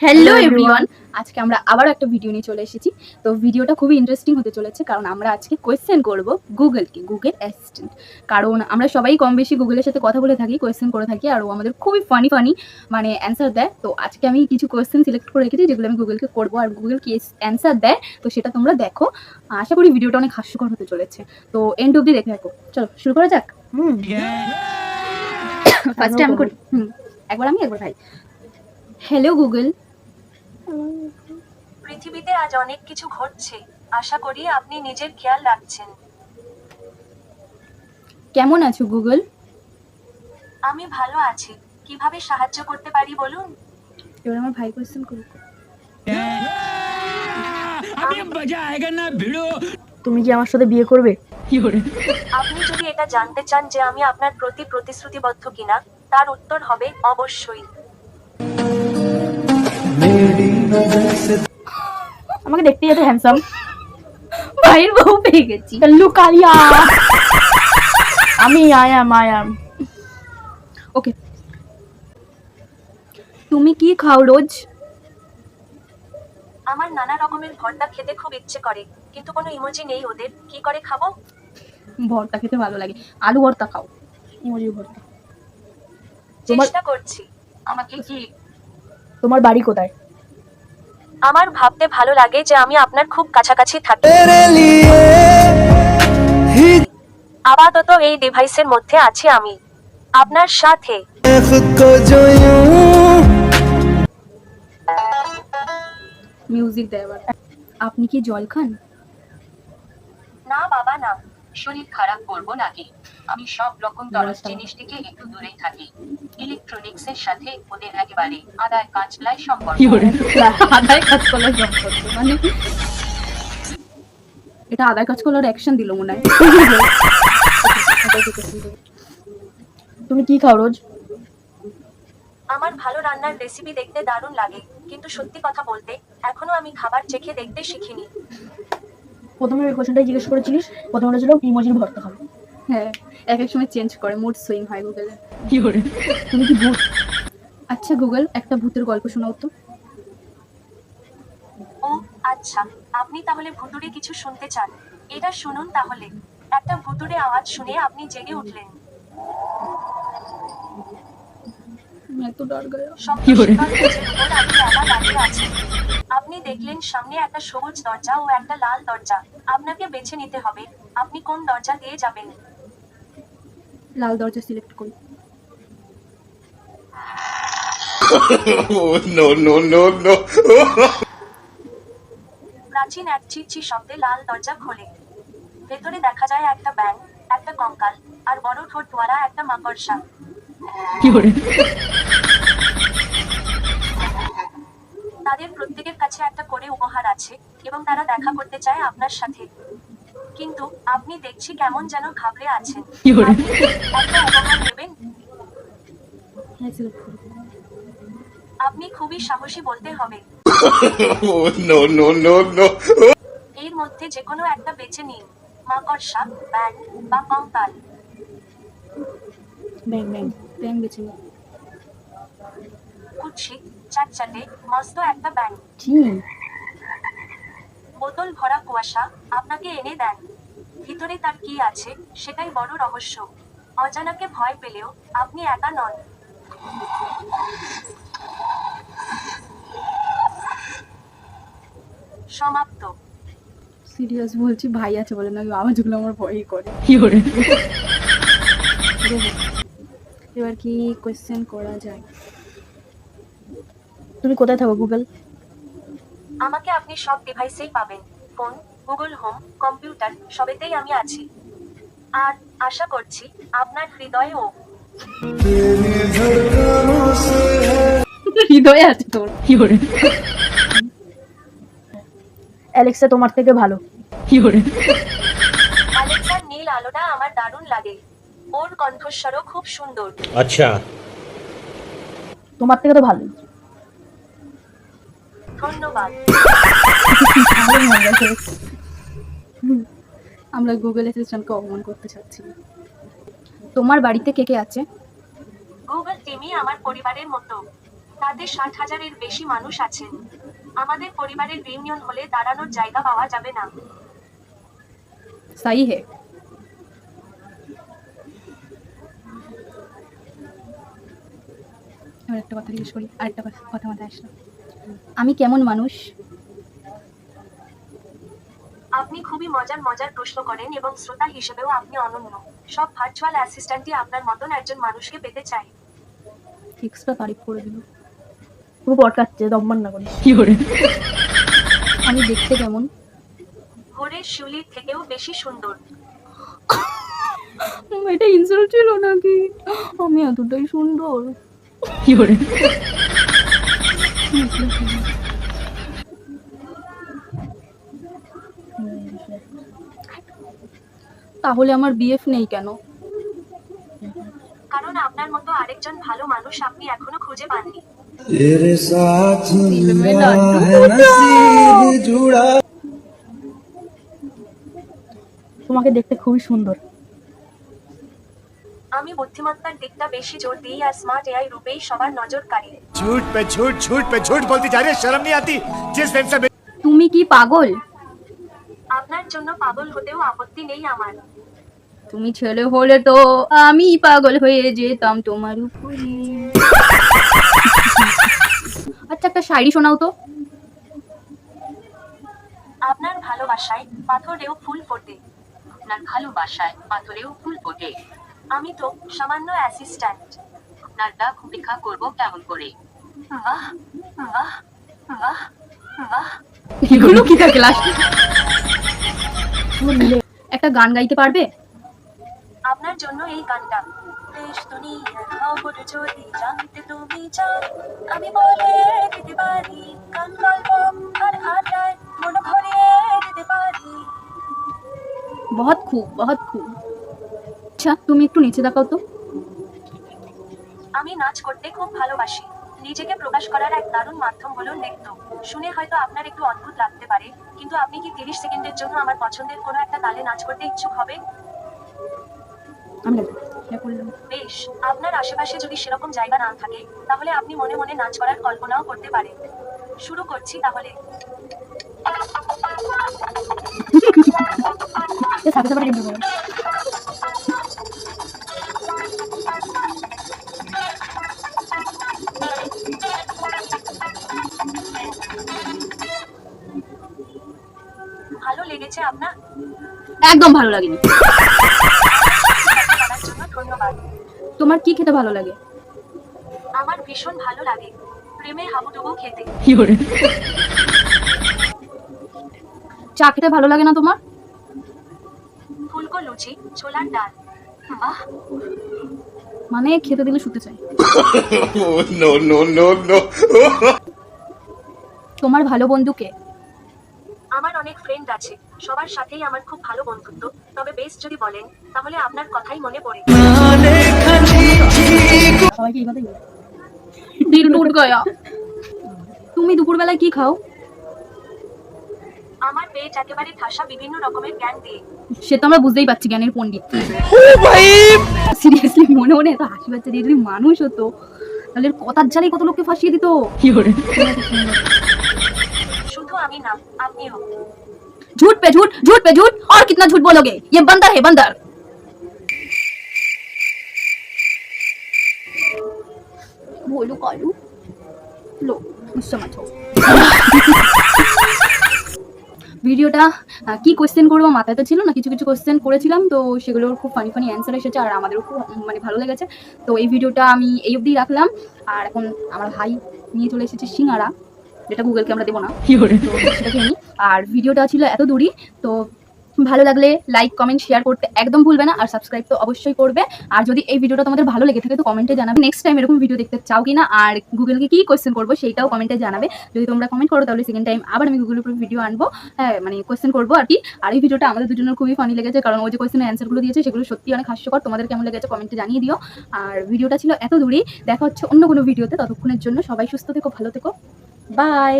Hello everyone, আজকে আমরা আবারও একটা ভিডিও নিয়ে চলে এসেছি। তো ভিডিওটা খুবই ইন্টারেস্টিং হতে চলেছে, কারণ আমরা আজকে কোয়েশ্চেন করব গুগলকে, গুগল অ্যাসিস্ট্যান্ট। কারণ আমরা সবাই কম বেশি গুগলের সাথে কথা বলে থাকি, কোয়েশ্চেন করে থাকি, আর ও আমাদের খুবই ফানি ফানি মানে অ্যান্সার দেয়। তো আজকে আমি কিছু কোয়েশ্চেন সিলেক্ট করে রেখেছি, যেগুলো আমি গুগলকে করবো, আর গুগল কি অ্যান্সার দেয় তো সেটা তোমরা দেখো। আশা করি ভিডিওটা অনেক হাস্যকর হতে চলেছে, তো এন্ড অবধি দেখে রাখো। চলো শুরু করা যাক। ফার্স্টে আমি করি। একবার আমি একবার ভাই। Hello Google. পৃথিবীতে আজ অনেক কিছু ঘটছে, আশা করি আপনি নিজের খেয়াল রাখছেন। কেমন আছো গুগল? আমি ভালো আছি, কিভাবে সাহায্য করতে পারি বলুন? এবার আমার ভাই কোয়েশ্চেন করুক। তুমি কি আমার সাথে বিয়ে করবে? আপনি যদি এটা জানতে চান যে আমি আপনার প্রতি প্রতিশ্রুতিবদ্ধ কিনা, তার উত্তর হবে অবশ্যই। আমাকে দেখতেই এত হ্যান্ডসাম। ভাইয়ের বউ পেয়ে গেছি। লুকাইয়া আমি আয়াম ওকে, তুমি কি খাও রোজ? আমার নানা রকমের ভর্তা খেতে খুব ইচ্ছে করে, কিন্তু কোনো ইমোজি নেই ওদের, কি করে খাবো? ভর্তা খেতে ভালো লাগে, আলু ভর্তা খাও। ইমোজি ভর্তা। চেষ্টা করছি। আমাকে কি তোমার বাড়ি কোথায়? আমার ভাবতে ভালো লাগে যে আমি আপনার খুব কাছাকাছি থাকি। আপাতত এই ডিভাইসের মধ্যে আছি আমি আপনার সাথে। মিউজিক দেয় আবার। আপনি কি জল খান? না বাবা না, শরীর খারাপ করবো নাকি? আমি সব রকম তরল জিনিস থেকে একটু দূরেই থাকি। ইলেকট্রনিক্সের সাথে ওদের একেবারে আদায় কাঁচলায় সম্পর্ক। আদায় কাজ করার সম্পর্ক মানে এটা আদায় কাজ করার অ্যাকশন দিল মনে হয়। তুমি কি খাও রোজ? আমার ভালো রান্নার রেসিপি দেখতে দারুণ লাগে, কিন্তু সত্যি কথা বলতে এখনো আমি খাবার চেখে দেখতে শিখিনি। প্রথমে ওই কোশ্চেনটাই জিজ্ঞেস করেছিলিস, প্রথমটা ছিল ইমোজির ভর্তা খাবো। হ্যাঁ, এক এক সময় চেঞ্জ করে, মুড সুইং হয় গুগলে। তুমি কি ভূত? আচ্ছা গুগল, একটা ভূতের গল্প শোনাও তো। ও আচ্ছা, আপনি তাহলে ভুতুড়ে কিছু শুনতে চান? এটা শুনুন তাহলে। একটা ভুতুড়ে আওয়াজ শুনে আপনি জেগে উঠলেন। এত ডর গয়া। শব্দশিকার মেঝের উপর আপনি একা দাঁড়িয়ে আছেন। আপনি দেখলেন সামনে একটা সবুজ দরজা ও একটা লাল দরজা। আপনাকে বেছে নিতে হবে, আপনি কোন দরজা দিয়ে যাবেন। লাল দরজা সিলেক্ট করি। Oh, no, no, no, no. প্রাচীন এক চিচ্ছি শব্দে লাল দরজা খোলে। ভেতরে দেখা যায় একটা ব্যাঙ, একটা কঙ্কাল, আর বড় ঠোঁট দ্বারা একটা মাকড়সা। তাদের প্রত্যেকের কাছে একটা করে উপহার আছে, এবং তারা দেখা করতে চায় আপনার সাথে। কিন্তু আপনি দেখছি কেমন যেন ঘাবড়ে আছেন। আপনি কি একটা উপহার নেবেন? হ্যাঁ সিলেক্ট করি। আপনি খুবই সাহসী বলতে হবে। Oh, no, no, no, no. এর মধ্যে যে কোনো একটা বেছে নিন, মাকড়সা, ব্যাঙ বা কঙ্কাল। ব্যাং ব্যাং। ব্যাং বেছে নিই। কুৎসিত, চাটচাটে, মস্ত একটা ব্যাঙ। বোতল ভরা কুয়াশা আপনাকে এনে দেন। ভিতরে তার কি আছে সেটাই বড় রহস্য। অজানাকে ভয় পেলেও আপনি একা নন। সমাপ্ত। সিরিয়াস বলছি, ভাই আছে বলে না, আওয়াজগুলো আমার ভয়ই করে। এবার কি কোয়েশ্চেন করা যায়? তুমি কোথায় থাকো গুগল? আমাকে আপনি সব ডিভাইসেই পাবেন, ফোন, গুগল হোম, কম্পিউটার, সবেতেই আমি আছি। আর আশা করছি আপনার হৃদয়েও। হৃদয়ে আছে তোর। অ্যালেক্সা তোমার থেকে ভালো। অ্যালেক্সার নীল আলোটা আমার দারুণ লাগে। ওর কণ্ঠস্বরও খুব সুন্দর। अच्छा তোমার থেকে তো ভালো। ধন্যবাদ। আমরা গুগল অ্যাসিস্ট্যান্টকে অপমান করতে চাচ্ছি। তোমার বাড়িতে কে কে আছে? গুগল টিমই আমার পরিবারের মতো। তাতে 60,000-এর বেশি মানুষ আছেন। আমাদের পরিবারের রিউনিয়ন হলে দাঁড়ানোর জায়গা পাওয়া যাবে না। सही है। এবার একটা কথা জিজ্ঞেস করি, আরেকটা কথা মাথায় আসলো। আমি কেমন মানুষ? আপনি খুবই মজার মজার প্রশ্ন করেন এবং শ্রোতা হিসেবেও আপনি অনন্য। সব ভার্চুয়াল অ্যাসিস্ট্যান্টই আপনার মতন একজন মানুষকে পেতে চায়। এক্সট্রা তারিফ করে দিল। পুরো পডকাস্টে দম্মান না করি। আমি দেখতে কেমন? ভোরের শিউলির থেকেও বেশি সুন্দর। এটা ইনসাল্ট ছিল নাকি? আমি এতটাই সুন্দর? তাহলে আমার বিএফ নেই কেন? কারণ আপনার মতো আরেকজন ভালো মানুষ আপনি এখনো খুঁজে পাননি। तेरे साथ दिल में मिला लड्डू है नसीब जुड़ा। তোমাকে দেখতে খুবই সুন্দর। আমি বুদ্ধিমত্তার দিকটা বেশি জোর দিই আর স্মার্ট এআই রূপেই সবার নজর কাড়ি। झूठ पे झूठ बोलती जा रही है, शर्म नहीं आती? जिस दिन से তুমি কি পাগল? আপনার জন্য পাগল হতেও আপত্তি নেই আমার। তুমি ছেলে হলে তো আমি পাগল হয়ে যেতাম তোমার উপরে। আচ্ছা একটা শায়রি শোনাও তো। আপনার ভালোবাসায় পাথরেও ফুল ফোটে। আপনার ভালোবাসায় পাথরেও ফুল ফোটে। আমি তো সামান্য অ্যাসিস্ট্যান্ট। আপনার ডাক উপেক্ষা করব কেমন করে? বাহ বাহ বাহ বাহ। এগুলো কি থাকে লাস্ট? একটা গান গাইতে পারবে? আপনার জন্য এই গানটা। দেশ দুনিয়ার খবর যদি জানতে তুমি চাও, আমি বলে দিতে পারি গান গল্প আর আড্ডায় মন ভরিয়ে দিতে পারি। বহুত খুব বহুত খুব। আচ্ছা তুমি একটু নিচে দেখাও তো। আমি নাচ করতে খুব ভালোবাসি। নিজেকে প্রকাশ করার এক দারুণ মাধ্যম হলো নৃত্য। শুনে হয়তো আপনার একটু অদ্ভুত লাগতে পারে, কিন্তু আপনি কি 30 সেকেন্ডের জন্য আমার পছন্দের কোনো একটা তালে নাচ করতে ইচ্ছুক হবেন? আমি লাগবে। বেশ, আপনার আশেপাশে যদি সেরকম জায়গা না থাকে, তাহলে আপনি মনে মনে নাচ করার কল্পনাও করতে পারেন। শুরু করছি তাহলে। সাথে সাথে কিন্তু করো। ভালো লেগেছে আপনার? একদম ভালো লাগেনি। করার জন্য ধন্যবাদ। তোমার কি খেতে ভালো লাগে? আমার ভীষণ ভালো লাগে প্রেমে হাবুডুবু খেতে। চা খেতে ভালো লাগে না তোমার? ফুলকো লুচি, ছোলার ডাল। বাহ, মানে খেতে দিলে শুতে চাই। Oh, no, no, no, no. তোমার ভালো বন্ধুকে? আমার অনেক ফ্রেন্ড আছে, সবার সাথেই আমার খুব ভালো বন্ধুত্ব। তবে বেশ যদি বলেন, তাহলে আপনার কথাই মনে পড়ে। সবাইকে এই কথাই বলে। দিল টুট গয়া। তুমি দুপুরবেলায় কি খাও? আমার পেট একেবারে ঠাসা বিভিন্ন রকমের জ্ঞান দিয়ে। সে তো আমরা বুঝতেই পারছি, জ্ঞানের পণ্ডিত। সিরিয়াসলি মনে মনে এত হাসি পাচ্ছে, যদি মানুষ হতো তাহলে এর কথার জালেই কত লোককে ফাঁসিয়ে দিত। শুধু আমি না, আপনিও। झूठ पे झूठ, झूठ पे झूठ, और कितना झूठ बोलोगे? ये बंदर है बंदर। बोलो कालू, लो गुस्सा मत हो। ভিডিওটা কি কোশ্চেন করবো মাথায় তো ছিল না, কিছু কিছু কোশ্চেন করেছিলাম, তো সেগুলোর খুব ফানি ফানি অ্যান্সার এসেছে আর আমাদেরও খুব মানে ভালো লেগেছে। তো এই ভিডিওটা আমি এই অবধি রাখলাম। আর এখন আমার ভাই নিয়ে চলে এসেছে সিঙ্গারা, যেটা গুগলকে আমরা দেবো না, তো সেটা খেয়ে নিই। আর ভিডিওটা ছিল এত দূরই। তো ভালো লাগলে লাইক কমেন্ট শেয়ার করতে একদম ভুলবে না, আর সাবস্ক্রাইব তো অবশ্যই করবে। আর যদি এই ভিডিওটা তোমাদের ভালো লেগে থাকে তো কমেন্টে জানাবে নেক্সট টাইম এরকম ভিডিও দেখতে চাও কিনা, আর গুগলকে কি কোয়েশ্চেন করবো সেইটাও কমেন্টে জানাবে। যদি তোমরা কমেন্ট করো তাহলে সেকেন্ড টাইম আবার আমি গুগলের উপর ভিডিও আনবো, হ্যাঁ মানে কোয়েশ্চেন করবো আর কি। আর এই ভিডিওটা আমাদের দুজনের খুবই ফানি লেগেছে, কারণ ওই যে কোয়েশ্চেনের অ্যান্সারগুলো দিয়েছে সেগুলো সত্যি অনেক হাস্যকর। তোমাদের কেমন লেগেছে কমেন্টে জানিয়ে দিও। আর ভিডিওটা ছিল এত দূরই, দেখা হচ্ছে অন্য কোনো ভিডিওতে। ততক্ষণের জন্য সবাই সুস্থ থেকো, ভালো থেকো, বাই।